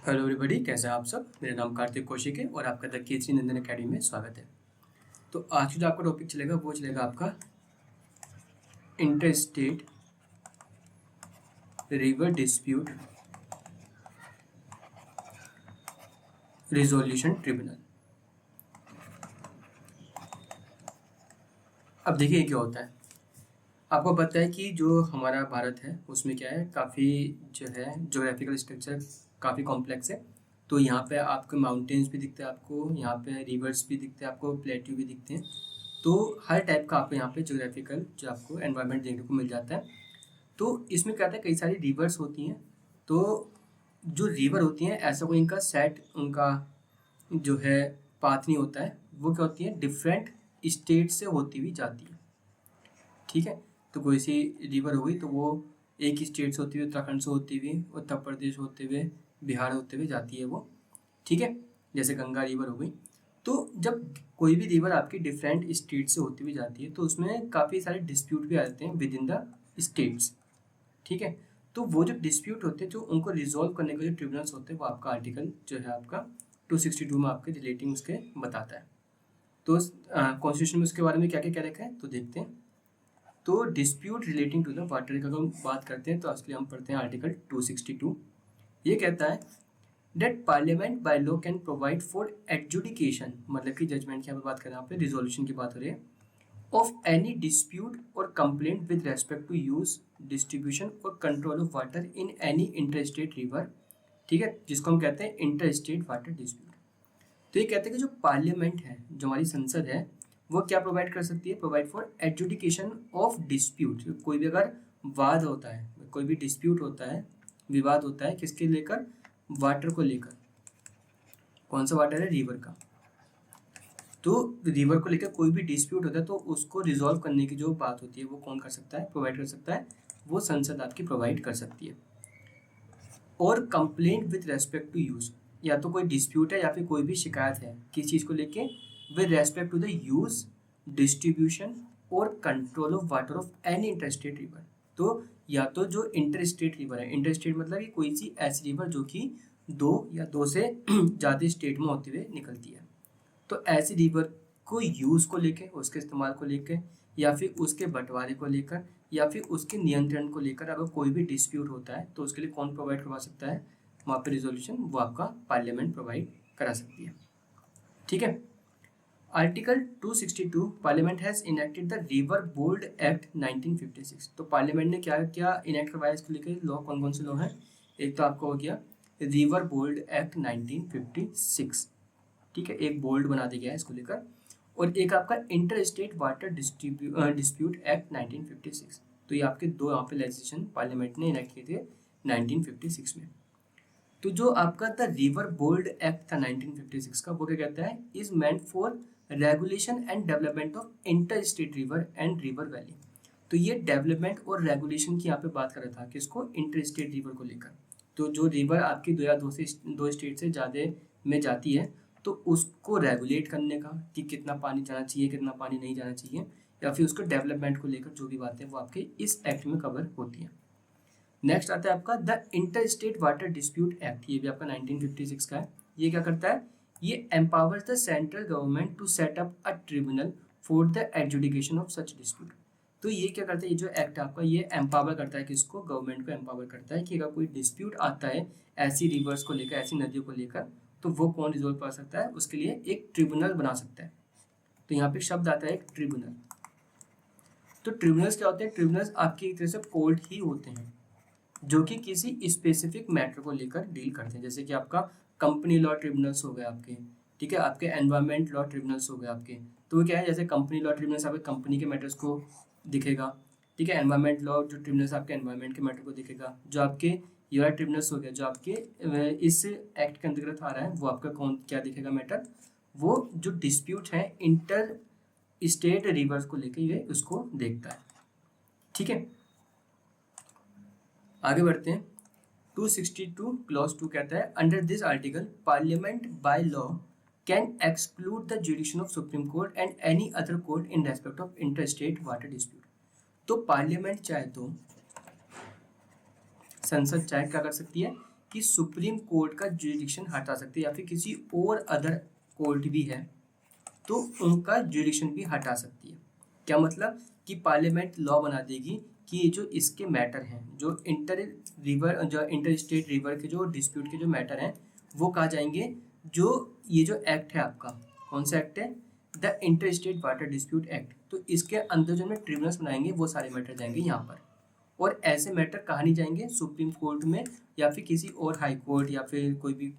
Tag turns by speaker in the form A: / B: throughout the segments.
A: Hello everybody, कैसे हैं आप सब। मेरा नाम कार्तिक कौशिक है और आपका द केसरी नंदन अकेडमी में स्वागत है। तो आज की जो आपका टॉपिक चलेगा वो चलेगा आपका inter state river dispute resolution tribunal. अब देखिए क्या होता है। आपको पता है कि जो हमारा भारत है उसमें क्या है, काफ़ी जो है ज्योग्राफिकल स्ट्रक्चर काफ़ी कॉम्प्लेक्स है। तो यहाँ पे आपको माउंटेन्स भी दिखते हैं, आपको यहाँ पे रिवर्स भी दिखते हैं, आपको प्लेट्यू भी दिखते हैं। तो हर टाइप का आपको यहाँ पे ज्योग्राफिकल जो आपको एनवायरनमेंट देखने को मिल जाता है। तो इसमें क्या होता है, कई सारी रिवर्स होती हैं। तो जो रिवर होती हैं ऐसा कोई इनका सेट उनका जो है पाथ नहीं होता है। वो क्या होती है, डिफरेंट स्टेट से होती हुई जाती है। ठीक है, तो कोई सी रिवर हो गई तो वो एक ही स्टेट से होती हुई, उत्तराखंड से होती हुई, उत्तर प्रदेश होते हुए, बिहार होते हुए जाती है वो। ठीक है, जैसे गंगा रिवर हो गई। तो जब कोई भी रिवर आपकी डिफरेंट स्टेट से होती हुई जाती है तो उसमें काफ़ी सारे डिस्प्यूट भी आते हैं विद इन द स्टेट्स। ठीक है, तो वो जो डिस्प्यूट होते हैं जो उनको रिजॉल्व करने के जो ट्रिब्यूनल्स होते हैं वो आपका आर्टिकल जो है आपका 262 में आपके रिलेटिंग उसके बताता है। तो कॉन्स्टिट्यूशन में उसके बारे में क्या क्या कह रखा है तो देखते हैं। तो dispute relating to the water का अगर हम बात करते हैं तो असली हम पढ़ते हैं आर्टिकल 262। ये कहता है that parliament by law can provide for adjudication, मतलब कि जजमेंट की यहाँ पे बात करें, यहाँ पे रिजोल्यूशन की बात हो रही है, ऑफ एनी डिस्प्यूट और complaint with respect to use, distribution और control of water in any interstate river. ठीक है, जिसको हम कहते हैं इंटरस्टेट वाटर डिस्प्यूट। तो ये कहते हैं कि जो पार्लियामेंट है, जो हमारी संसद है, वो क्या प्रोवाइड कर सकती है, provide for adjudication of dispute. कोई भी अगर वाद होता है, कोई भी डिस्प्यूट होता है, विवाद होता है, किसके लेकर, वाटर को लेकर। कौन सा वाटर है, रिवर का। तो रिवर को लेकर कोई भी डिस्प्यूट होता है तो उसको रिजॉल्व करने की जो बात होती है वो कौन कर सकता है, प्रोवाइड कर सकता है, वो संसद आपकी प्रोवाइड कर सकती है। और complaint with respect to use, या तो कोई डिस्प्यूट है या फिर कोई भी शिकायत है किस चीज़ को लेके, with respect to the use, distribution और control of water of any interstate river. तो या तो जो इंटरस्टेट रिवर है, इंटरस्टेट मतलब कि कोई सी ऐसी रिवर जो कि दो या दो से ज़्यादा स्टेट में होते हुए निकलती है। तो ऐसी रिवर को यूज़ को लेकर, उसके इस्तेमाल को लेकर, या फिर उसके बंटवारे को लेकर, या फिर उसके नियंत्रण को लेकर अगर कोई भी डिस्प्यूट होता है तो उसके लिए कौन प्रोवाइड करवा सकता है, वहाँ पे रिजोल्यूशन वो आपका पार्लियामेंट प्रोवाइड करा सकती है। ठीक है, article 262, parliament has enacted the river board act 1956। तो पार्लियामेंट ने क्या क्या इनेक्ट करवाया इसको लेकर, लॉ कौन कौन से लॉ हैं। एक तो आपका हो गया रिवर बोर्ड एक्ट 1956। ठीक है, एक बोल्ड बना दिया गया है इसको लेकर। और एक आपका inter state water dispute act 1956। तो ये आपके दो यहाँ पे लेजिस्लेशन पार्लियामेंट ने इनेक्ट किए थे 1956 में। तो जो आपका द रिवर बोल्ड एक्ट था 1956 का, वो क्या कहता है, is meant for regulation and development of inter state river and river valley. तो ये डेवलपमेंट और रेगुलेशन की यहाँ पे बात कर रहा था, किसको, इंटर स्टेट रिवर को लेकर। तो जो रिवर आपकी दो या दो स्टेट से ज़्यादा में जाती है तो उसको रेगुलेट करने का कि कितना पानी जाना चाहिए, कितना पानी नहीं जाना चाहिए, या फिर उसको डेवलपमेंट को लेकर जो भी बातें वो आपके इस एक्ट में कवर होती हैं। नेक्स्ट आता है आपका the inter state water dispute act. ये भी आपका 1956 का है। ये क्या करता है, ये empowers the central government to set up a tribunal for the adjudication of such dispute. तो ये क्या करता है, ये जो एक्ट आपका ये एम्पावर करता है किसको, गवर्नमेंट को एम्पावर करता है कि अगर कोई डिस्प्यूट आता है ऐसी रिवर्स को लेकर, ऐसी नदियों को लेकर, तो वो कौन रिजोल्व कर सकता है, उसके लिए एक ट्रिब्यूनल बना सकता है। तो यहाँ पे शब्द आता है एक ट्रिब्यूनल। तो ट्रिब्यूनल्स क्या होते हैं, ट्रिब्यूनल्स आपकी एक तरह से कोर्ट ही होते हैं जो कि किसी स्पेसिफिक मैटर को लेकर डील करते हैं। जैसे कि आपका कंपनी लॉ ट्रिब्यूनल्स हो गए आपके, ठीक है, आपके एनवायरमेंट लॉ ट्रिब्यूनल्स हो गए आपके। तो वो क्या है, जैसे कंपनी लॉ ट्रिब्यूनल्स आपके कंपनी के मैटर्स को दिखेगा, ठीक है। एनवायरमेंट लॉ जो ट्रिब्यूनल्स आपके एनवायरमेंट के मैटर को दिखेगा। जो आपके यूआर ट्रिब्यूनल्स हो गया जो आपके इस एक्ट के अंतर्गत आ रहा है, वो आपका कौन क्या दिखेगा मैटर, वो जो डिस्प्यूट है इंटर स्टेट रिवर्स को लेकर ये उसको देखता है। ठीक है, आगे बढ़ते हैं। 262 क्लॉज 2 कहता है under this article parliament by law can exclude the जुडिक्शन of supreme court and any other court in respect of inter state water dispute. तो पार्लियामेंट चाहे तो, संसद चाहे क्या कर सकती है कि सुप्रीम कोर्ट का जुरिडिक्शन हटा सकती है या फिर किसी और अदर कोर्ट भी है तो उनका जुरिडिक्शन भी हटा सकती है। क्या मतलब कि पार्लियामेंट लॉ बना देगी कि ये जो इसके मैटर हैं, जो इंटर स्टेट रिवर के जो डिस्प्यूट के जो मैटर हैं वो कहाँ जाएंगे, जो ये जो एक्ट है आपका, कौन सा एक्ट है, the inter state water dispute act, तो इसके अंदर जो ट्रिब्यूनल्स बनाएंगे वो सारे मैटर जाएंगे यहाँ पर। और ऐसे मैटर कहाँ नहीं जाएंगे, सुप्रीम कोर्ट में या फिर किसी और हाई कोर्ट या फिर कोई भी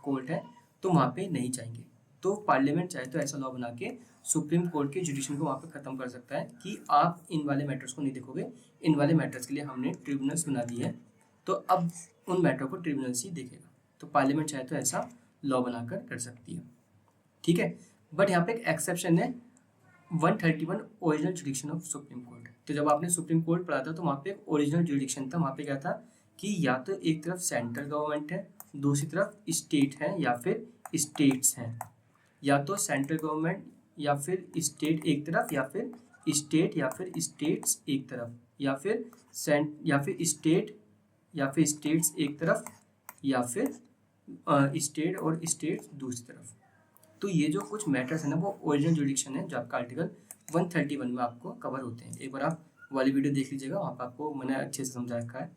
A: कोर्ट है तो वहाँ पे नहीं जाएंगे। तो पार्लियामेंट चाहे तो ऐसा लॉ बना के सुप्रीम कोर्ट के जुडिशन को वहाँ पे ख़त्म कर सकता है कि आप इन वाले मैटर्स को नहीं देखोगे, इन वाले मैटर्स के लिए हमने ट्रिब्यूनल्स बना दिए हैं तो अब उन मैटर को ट्रिब्यूनल्स ही देखेगा। तो पार्लियामेंट चाहे तो ऐसा लॉ बनाकर कर सकती है, ठीक है। बट यहाँ पे एक एक्सेप्शन है 131 ओरिजिनल जुडिक्शन ऑफ सुप्रीम कोर्ट। तो जब आपने सुप्रीम कोर्ट पढ़ा था तो वहाँ पे एक ओरिजिनल जुडिक्शन था, वहाँ पे क्या था कि या तो एक तरफ सेंट्रल गवर्नमेंट है, दूसरी तरफ स्टेट है या फिर स्टेट्स हैं, या तो सेंट्रल गवर्नमेंट या फिर स्टेट एक तरफ या फिर स्टेट या फिर स्टेट्स एक तरफ या फिर स्टेट या फिर स्टेट्स एक तरफ या फिर स्टेट और स्टेट्स दूसरी तरफ। तो ये जो कुछ मैटर्स है ना वो ओरिजिनल जुडिक्शन है जो आपका आर्टिकल 131 में आपको कवर होते हैं। एक बार आप वाली वीडियो देख लीजिएगा, वहाँ पर आपको मैंने अच्छे से समझा रखा है,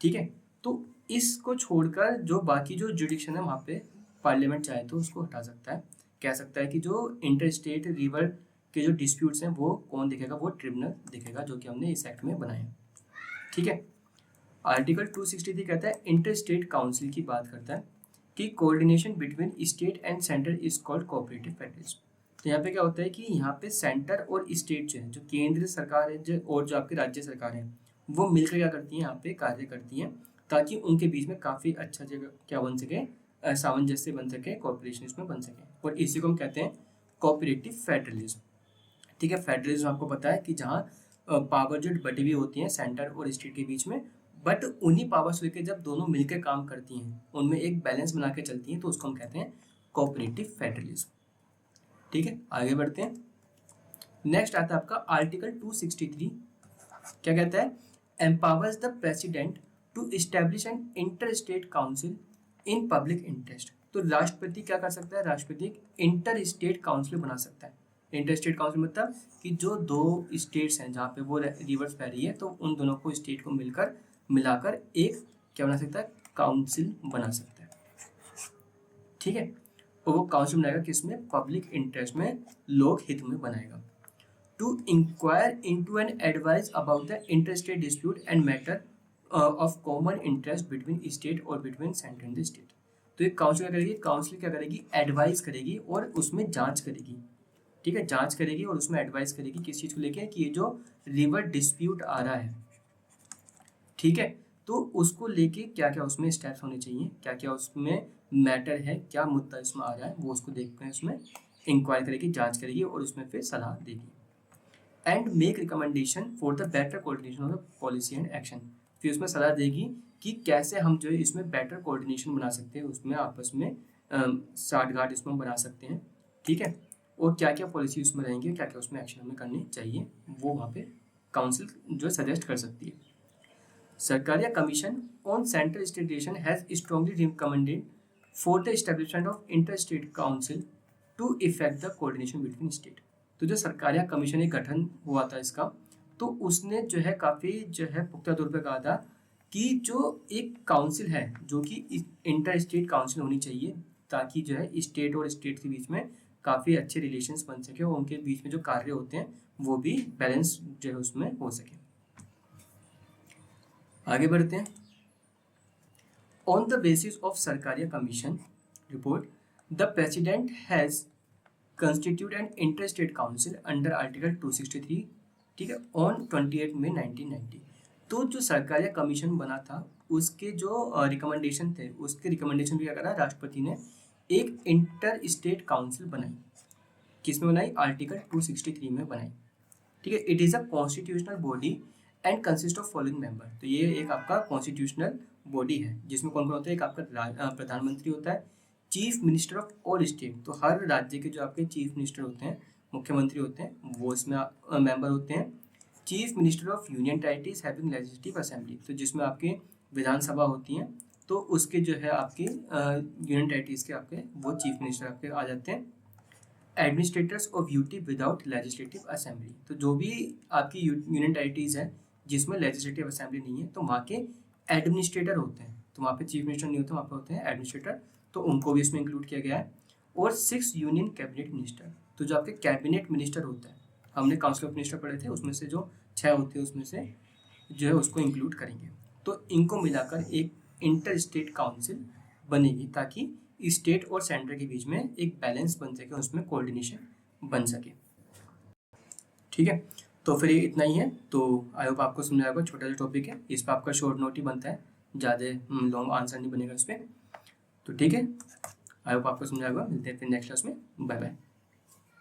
A: ठीक है। तो इसको छोड़कर जो बाकी जो जुडिक्शन है वहाँ पे पार्लियामेंट चाहे तो उसको हटा सकता है, कह सकता है कि जो इंटर स्टेट रिवर के जो डिस्प्यूट्स हैं वो कौन देखेगा, वो ट्रिब्यूनल देखेगा जो कि हमने इस एक्ट में बनाए हैं, ठीक है। आर्टिकल 263 कहता है इंटर स्टेट काउंसिल की बात करता है कि coordination between state and centre is called cooperative federalism. तो यहाँ पे क्या होता है कि यहाँ पे सेंटर और स्टेट जो है, जो केंद्र सरकार है जो और जो आपकी राज्य सरकार है, वो मिलकर क्या करती हैं, यहाँ पे कार्य करती हैं ताकि उनके बीच में काफ़ी अच्छा जगह क्या बन सके, सामंजस्य बन सके, कोऑपरेशन इसमें बन सके, और इसी को हम कहते हैं कोऑपरेटिव फेडरलिज्म, ठीक है। फेडरलिज्म आपको पता है कि जहाँ पावर जो बटी हुई होती हैं सेंटर और स्टेट के बीच में, बट उन्हीं पावर्स लेके जब दोनों मिलकर काम करती हैं, उनमें एक बैलेंस बना के चलती हैं, तो उसको हम कहते हैं कोऑपरेटिव फेडरलिज्म, ठीक है। आगे बढ़ते हैं। नेक्स्ट आता है आपका आर्टिकल 263, क्या कहता है, empowers the president to establish an inter state council in public interest. तो राष्ट्रपति क्या कर सकता है, राष्ट्रपति एक इंटर स्टेट काउंसिल बना सकता है। इंटर स्टेट काउंसिल मतलब कि जो दो स्टेट्स हैं जहाँ पे वो रिवर्स बह रही है, तो उन दोनों को स्टेट को मिलाकर एक क्या बना सकता है, काउंसिल बना सकता है, ठीक है। और वो काउंसिल बनाएगा किसमें, पब्लिक इंटरेस्ट में, लोक हित में बनाएगा। To inquire into and advise about the inter state dispute and matter of common interest between state और between centre and the state. तो ये काउंसिल क्या करेगी, काउंसिल क्या करेगी, एडवाइस करेगी और उसमें जांच करेगी, ठीक है। जांच करेगी और उसमें एडवाइस करेगी किस चीज़ को लेके, कि ये जो रिवर डिस्प्यूट आ रहा है, ठीक है, तो उसको लेके क्या क्या उसमें स्टेप्स होने चाहिए, क्या क्या उसमें मैटर है, क्या मुद्दा इसमें आ रहा है, वो उसको देखकर उसमें इंक्वायरी करेगी, जांच करेगी और उसमें फिर सलाह देगी। And make recommendation for the better coordination of the policy and action. फिर उसमें सलाह देगी कि कैसे हम जो है इसमें बेटर कोऑर्डिनेशन बना सकते हैं, उसमें आपस में साठगांठ इसमें बना सकते हैं, ठीक है, और क्या क्या पॉलिसी उसमें रहेंगी, क्या क्या उसमें एक्शन हमें करनी चाहिए, वो वहाँ पे काउंसिल जो सजेस्ट कर सकती है। Sarkaria Commission on Central State Relation has strongly recommended for the establishment of interstate council to effect the coordination between state। तो जो सरकारिया कमीशन एक गठन हुआ था इसका, तो उसने जो है काफ़ी जो है पुख्ता तौर पे कहा था कि जो एक काउंसिल है जो कि इंटर स्टेट काउंसिल होनी चाहिए, ताकि जो है स्टेट और स्टेट के बीच में काफ़ी अच्छे रिलेशंस बन सके और उनके बीच में जो कार्य होते हैं वो भी बैलेंस जो है उसमें हो सके। आगे बढ़ते हैं। On the basis of Sarkaria commission report the president has constitute an inter state council under article 263, ठीक है, ऑन 28 मई 1990। तो जो सरकारिया कमीशन बना था उसके जो रिकमेंडेशन थे, उसके रिकमेंडेशन भी क्या करा, राष्ट्रपति ने एक इंटर स्टेट काउंसिल बनाई। किस में बनाई, आर्टिकल 263 में बनाई, ठीक है। It is a constitutional body and consist of following member. तो ये एक आपका कॉन्स्टिट्यूशनल बॉडी है जिसमें कौन कौन होता है, एक आपका प्रधानमंत्री होता है, chief minister of all state, तो हर राज्य के जो आपके चीफ मिनिस्टर होते हैं, मुख्यमंत्री होते हैं, वो इसमें मेंबर होते हैं। Chief minister of union territories having legislative assembly, तो जिसमें आपके विधानसभा होती हैं तो उसके जो है आपके यूनियन टेरिटरीज के आपके वो चीफ मिनिस्टर आपके आ जाते हैं। Administrators of UT without legislative assembly, तो जो भी आपकी यूनियन टेरिटरीज है जिसमें लेजिस्लेटिव असेंबली नहीं है तो वहाँ के एडमिनिस्ट्रेटर होते हैं, तो वहाँ पे चीफ मिनिस्टर नहीं होते, वहाँ पे होते हैं एडमिनिस्ट्रेटर, तो उनको भी इसमें इंक्लूड किया गया है। और 6 यूनियन कैबिनेट मिनिस्टर, तो जो आपके कैबिनेट मिनिस्टर होता है, हमने काउंसिल ऑफ मिनिस्टर पढ़े थे, उसमें से जो 6 होते हैं उसमें से जो है उसको इंक्लूड करेंगे। तो इनको मिलाकर एक इंटर स्टेट काउंसिल बनेगी ताकि स्टेट और सेंटर के बीच में एक बैलेंस बन सके, उसमें कोऑर्डिनेशन बन सके। ठीक है, तो फिर ये इतना ही है। तो आई होप आपको समझ आएगा, छोटा सा टॉपिक है, इस पर आपका शॉर्ट नोट ही बनता है, ज़्यादा लॉन्ग आंसर नहीं बनेगा इस पर। तो ठीक है, आई होप आपको समझ आएगा, मिलते हैं फिर नेक्स्ट क्लास में, बाय बाय।